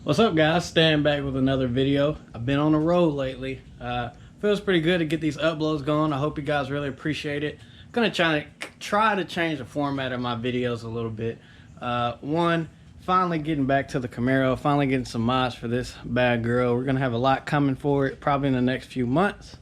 What's up, guys? Staying back with another video. I've been on the road lately. Feels pretty good to get these uploads going. I hope you guys really appreciate it. I'm gonna try to change the format of my videos a little bit. One, finally getting back to the Camaro, finally getting some mods for this bad girl. We're gonna have a lot coming for it probably in the next few months.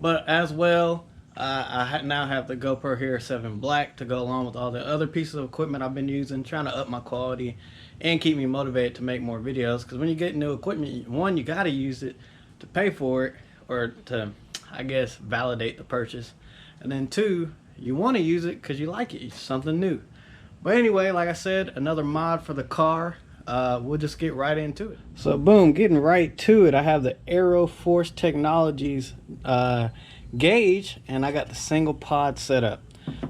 But as well, I now have the GoPro Hero 7 Black to go along with all the other pieces of equipment I've been using, trying to up my quality and keep me motivated to make more videos. Because when you get new equipment, one, you got to use it to pay for it, or to, I guess, validate the purchase. And then two, you want to use it because you like it. It's something new. But anyway, like I said, another mod for the car. We'll just get right into it. So boom, getting right to it. I have the Aero Force Technologies gauge, and I got the single pod set up.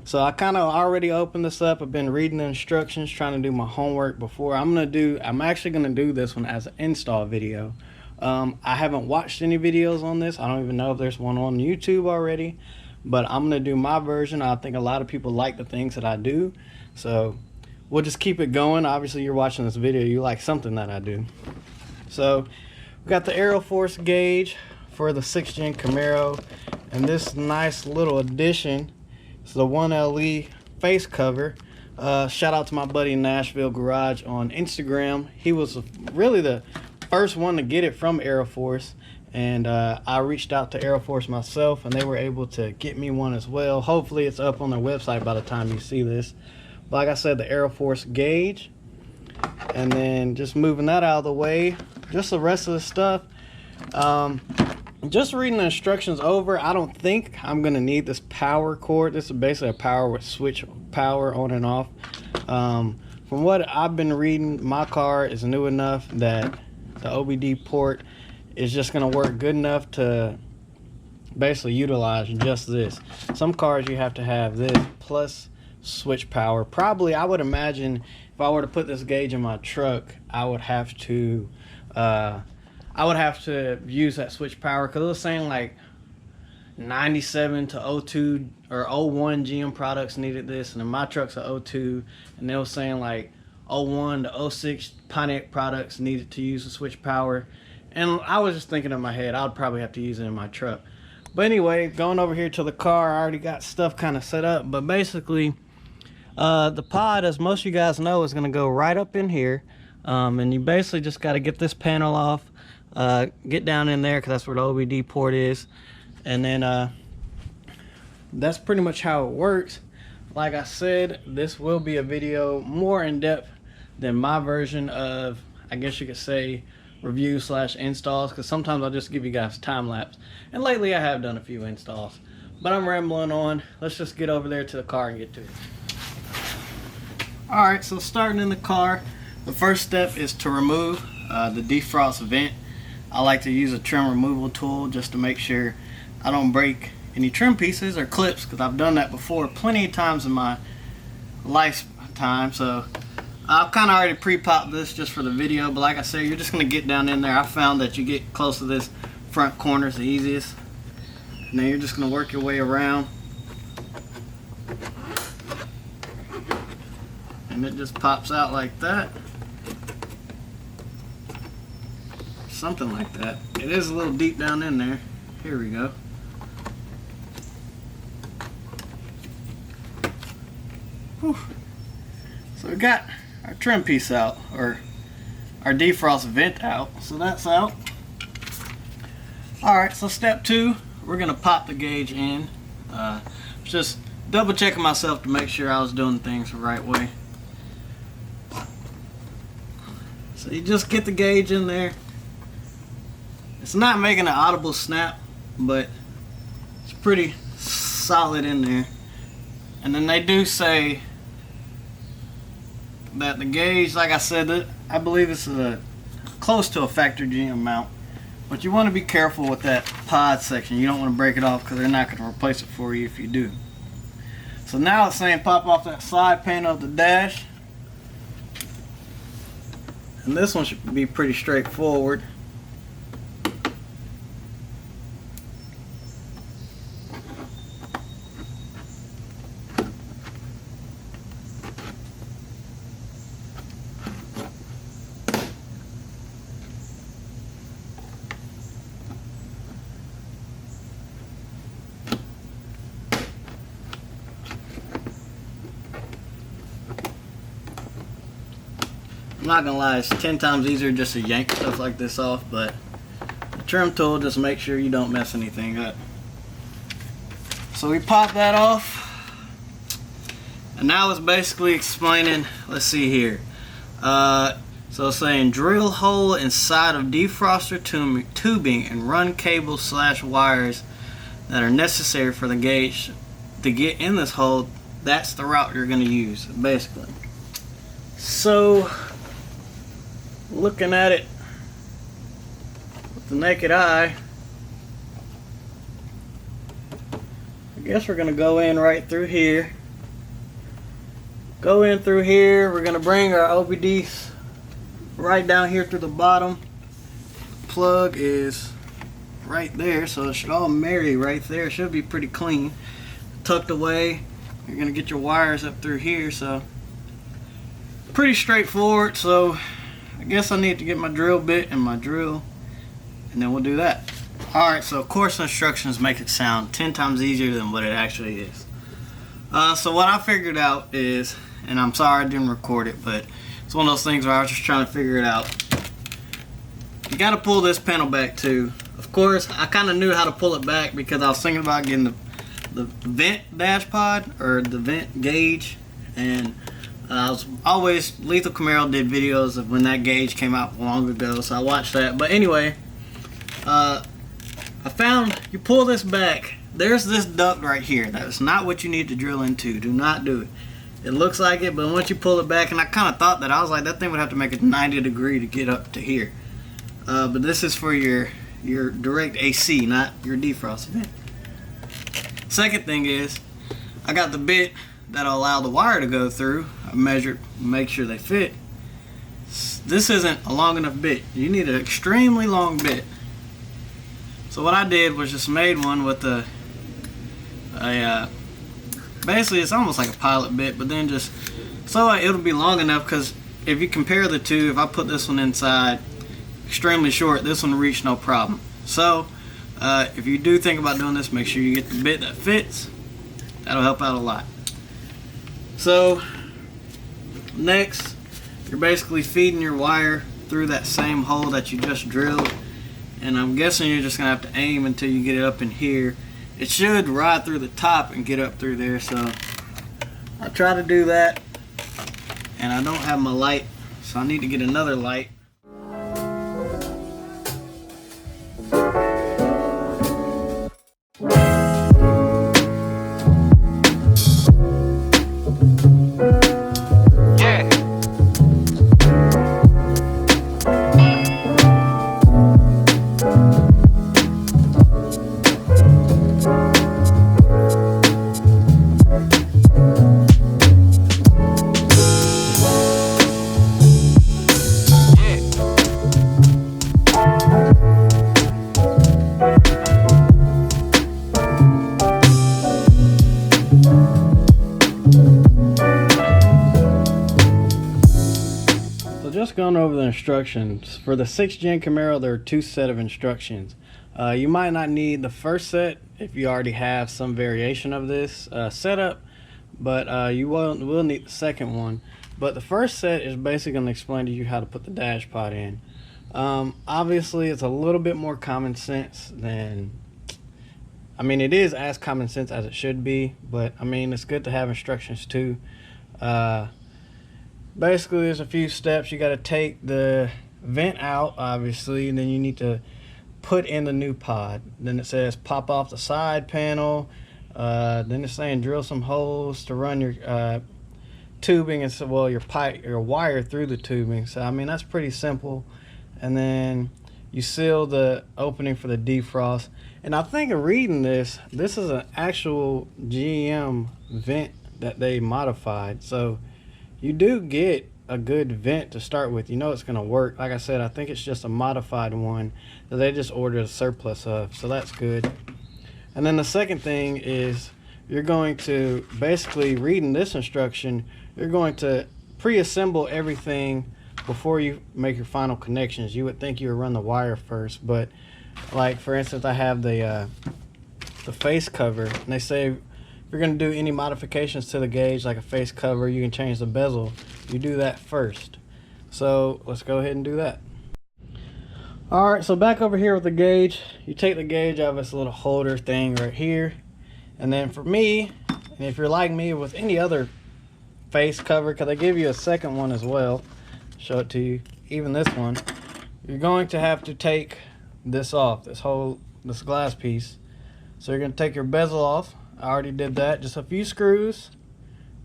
So I kind of already opened this up. I've been reading the instructions, trying to do my homework before. I'm actually gonna do this one as an install video. I haven't watched any videos on this. I don't even know if there's one on YouTube already, but I'm gonna do my version. I think a lot of people like the things that I do, so we'll just keep it going. Obviously you're watching this video, you like something that I do. So we got the Aero Force gauge for the 6th Gen Camaro, and this nice little addition is the 1LE face cover. Shout out to my buddy Nashville Garage on Instagram. He was really the first one to get it from AeroForce, and I reached out to AeroForce myself, and they were able to get me one as well. Hopefully it's up on their website by the time you see this. But like I said, the AeroForce gauge, and then just moving that out of the way, just the rest of the stuff. Just reading the instructions over, I don't think I'm gonna need this power cord. This is basically a power with switch power on and off. From what I've been reading, my car is new enough that the OBD port is just gonna work good enough to basically utilize just this. Some cars you have to have this plus switch power. Probably, I would imagine if I were to put this gauge in my truck, I would have to use that switch power, because it was saying like 97 to 02 or 01 GM products needed this, and then my truck's a 02, and they were saying like 01 to 06 Pontiac products needed to use the switch power. And I was just thinking in my head, I'd probably have to use it in my truck. But anyway, going over here to the car, I already got stuff kind of set up. But basically, the pod, as most of you guys know, is going to go right up in here. And you basically just got to get this panel off, get down in there, because that's where the OBD port is. And then that's pretty much how it works. Like I said, this will be a video more in depth than my version of, I guess you could say, review slash installs, because sometimes I'll just give you guys time lapse, and lately I have done a few installs. But I'm rambling on. Let's just get over there to the car and get to it. Alright, so starting in the car, the first step is to remove the defrost vent. I like to use a trim removal tool just to make sure I don't break any trim pieces or clips, because I've done that before plenty of times in my lifetime. So I've kind of already pre-popped this just for the video, but like I said, you're just going to get down in there. I found that you get close to this front corner is the easiest, and then you're just going to work your way around, and it just pops out like that. Something like that. It is a little deep down in there. Here we go. Whew. So we got our trim piece out, or our defrost vent out, so that's out. Alright, so step 2, we're gonna pop the gauge in. Just double checking myself to make sure I was doing things the right way. So you just get the gauge in there. It's not making an audible snap, but it's pretty solid in there. And then they do say that the gauge, like I said, I believe this is close to a factory GM mount, but you want to be careful with that pod section. You don't want to break it off, because they're not going to replace it for you if you do. So now it's saying pop off that side panel of the dash, and this one should be pretty straightforward. I'm not gonna lie, it's 10 times easier just to yank stuff like this off, but the trim tool, just make sure you don't mess anything up. So we pop that off, and now it's basically explaining, let's see here. So it's saying drill hole inside of defroster tubing and run cables / wires that are necessary for the gauge to get in this hole. That's the route you're going to use, basically. So, looking at it with the naked eye, I guess we're going to go in right through here. Go in through here. We're going to bring our OBDs right down here through the bottom. Plug is right there, so it should all marry right there. It should be pretty clean. Tucked away. You're going to get your wires up through here, so pretty straightforward. So I guess I need to get my drill bit and my drill, and then we'll do that. Alright, so course instructions make it sound 10 times easier than what it actually is. So what I figured out is, and I'm sorry I didn't record it, but it's one of those things where I was just trying to figure it out. You got to pull this panel back too. Of course, I kind of knew how to pull it back because I was thinking about getting the vent dash pod or the vent gauge, and I was always, Lethal Camaro did videos of when that gauge came out long ago, so I watched that. But anyway, I found you pull this back, there's this duct right here. That's not what you need to drill into. Do not do it. It looks like it, but once you pull it back, and I kind of thought that, I was like, that thing would have to make it 90 degree to get up to here. But this is for your direct AC, not your defrost vent. Second thing is, I got the bit that'll allow the wire to go through. I measured, make sure they fit. This isn't a long enough bit. You need an extremely long bit. So what I did was just made one with basically it's almost like a pilot bit, but then just so it'll be long enough, because if you compare the two, if I put this one inside extremely short, this one reach no problem. So if you do think about doing this, make sure you get the bit that fits. That'll help out a lot. So next, you're basically feeding your wire through that same hole that you just drilled, and I'm guessing you're just gonna have to aim until you get it up in here. It should ride through the top and get up through there, so I'll try to do that. And I don't have my light, so I need to get another light. Just gone over the instructions. For the 6th Gen Camaro, there are 2 sets of instructions. You might not need the first set if you already have some variation of this setup, but you will need the second one. But the first set is basically going to explain to you how to put the dash pod in. Obviously, it's a little bit more common sense than, I mean, it is as common sense as it should be, but I mean, it's good to have instructions too. Basically, there's a few steps. You got to take the vent out, obviously, and then you need to put in the new pod. Then it says pop off the side panel. Then it's saying drill some holes to run your tubing, and so, well, your wire through the tubing. So I mean, that's pretty simple. And then you seal the opening for the defrost. And I think in reading this is an actual GM vent that they modified. So you do get a good vent to start with. You know it's going to work. Like I said, I think it's just a modified one that they just ordered a surplus of, so that's good. And then the second thing is, you're going to, basically reading this instruction, you're going to pre-assemble everything before you make your final connections. You would think you would run the wire first, but like for instance, I have the face cover, and they say if you're going to do any modifications to the gauge, like a face cover, you can change the bezel, you do that first. So let's go ahead and do that. All right, so back over here with the gauge, you take the gauge out of this little holder thing right here. And then for me, and if you're like me with any other face cover, because they give you a second one as well, show it to you, even this one, you're going to have to take this off, this glass piece. So you're going to take your bezel off. I already did that, just a few screws.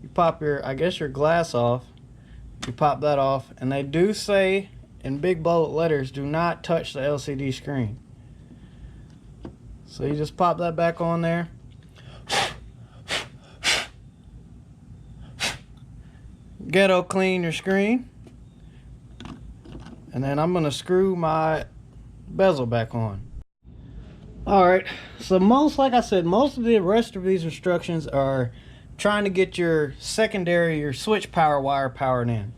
You pop your, I guess your glass off, you pop that off, and they do say in big bold letters, do not touch the LCD screen. So you just pop that back on there. Ghetto clean your screen. And then I'm going to screw my bezel back on. Alright, so like I said, most of the rest of these instructions are trying to get your secondary, your switch power wire powered in.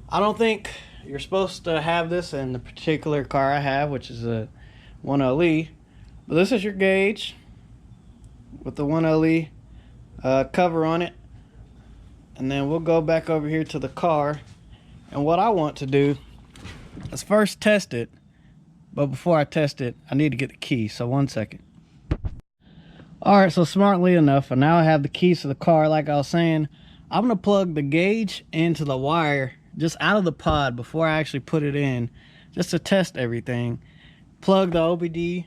I don't think you're supposed to have this in the particular car I have, which is a 1LE. But this is your gauge with the 1LE cover on it. And then we'll go back over here to the car. And what I want to do is first test it. But before I test it, I need to get the key. So 1 second. Alright, so smartly enough, and now I have the keys to the car. Like I was saying, I'm going to plug the gauge into the wire just out of the pod before I actually put it in, just to test everything. Plug the OBD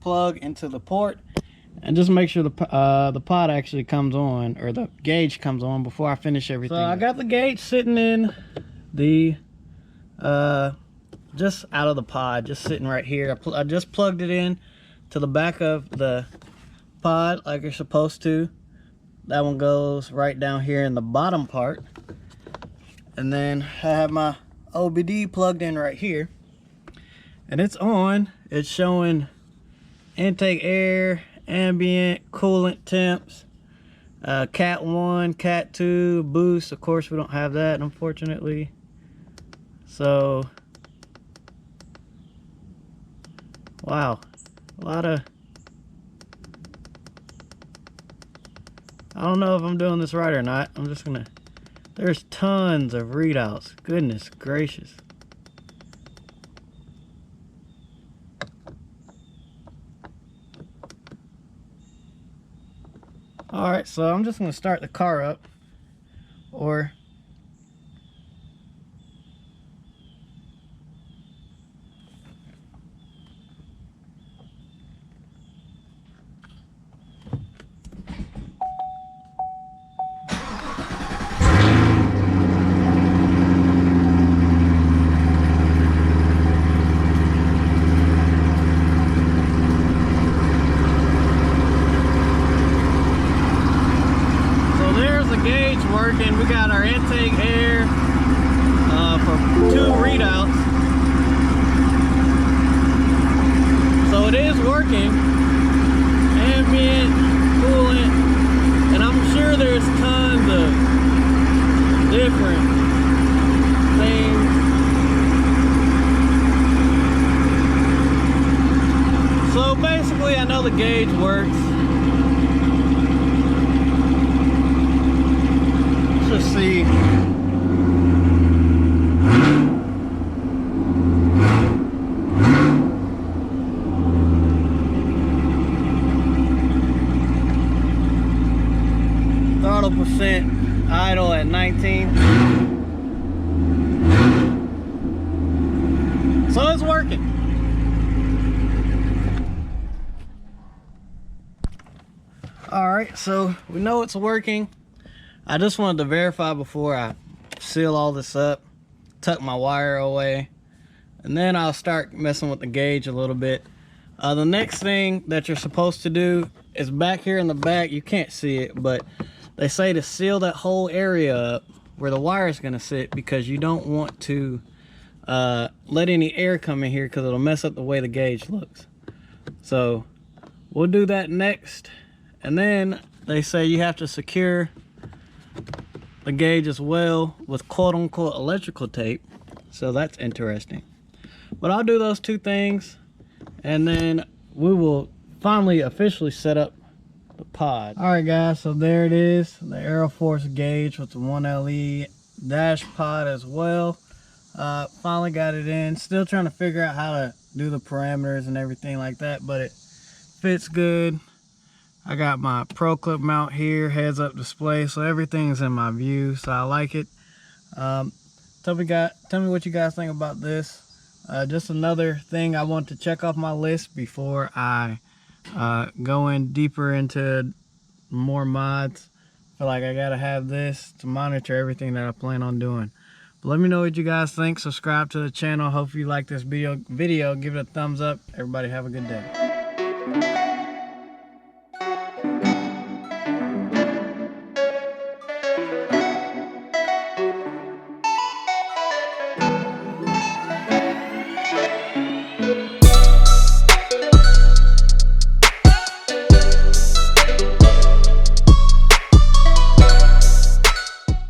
plug into the port, and just make sure the pod actually comes on, or the gauge comes on, before I finish everything. So I got the gauge sitting in the just out of the pod, just sitting right here. I just plugged it in to the back of the pod like you're supposed to. That one goes right down here in the bottom part. And then I have my OBD plugged in right here. And it's on. It's showing intake air, ambient, coolant temps, Cat 1, Cat 2, boost. Of course, we don't have that, unfortunately. So, wow, a lot of, I don't know if I'm doing this right or not. I'm just gonna, there's tons of readouts. Goodness gracious. Alright, so I'm just gonna start the car up, or working. We got our intake air for 2 readouts, so it is working. Ambient, coolant, and I'm sure there's tons of different things. So basically, I know the gauge works. Let's see. Throttle percent idle at 19. So it's working. Alright, so we know it's working. I just wanted to verify before I seal all this up, tuck my wire away, and then I'll start messing with the gauge a little bit. The next thing that you're supposed to do is back here in the back. You can't see it, but they say to seal that whole area up where the wire is going to sit, because you don't want to let any air come in here, because it'll mess up the way the gauge looks. So we'll do that next. And then they say you have to secure the gauge as well with quote-unquote electrical tape. So that's interesting. But I'll do those 2 things, and then we will finally officially set up the pod. Alright guys, so there it is, the Aero Force gauge with the 1LE dash pod as well. Finally got it in. Still trying to figure out how to do the parameters and everything like that, but it fits good. I got my pro clip mount here, heads up display, so everything's in my view, so I like it. Tell me what you guys think about this. Just another thing I want to check off my list before I go in deeper into more mods. I feel like I gotta have this to monitor everything that I plan on doing. But let me know what you guys think. Subscribe to the channel. Hope you like this video. Give it a thumbs up. Everybody have a good day.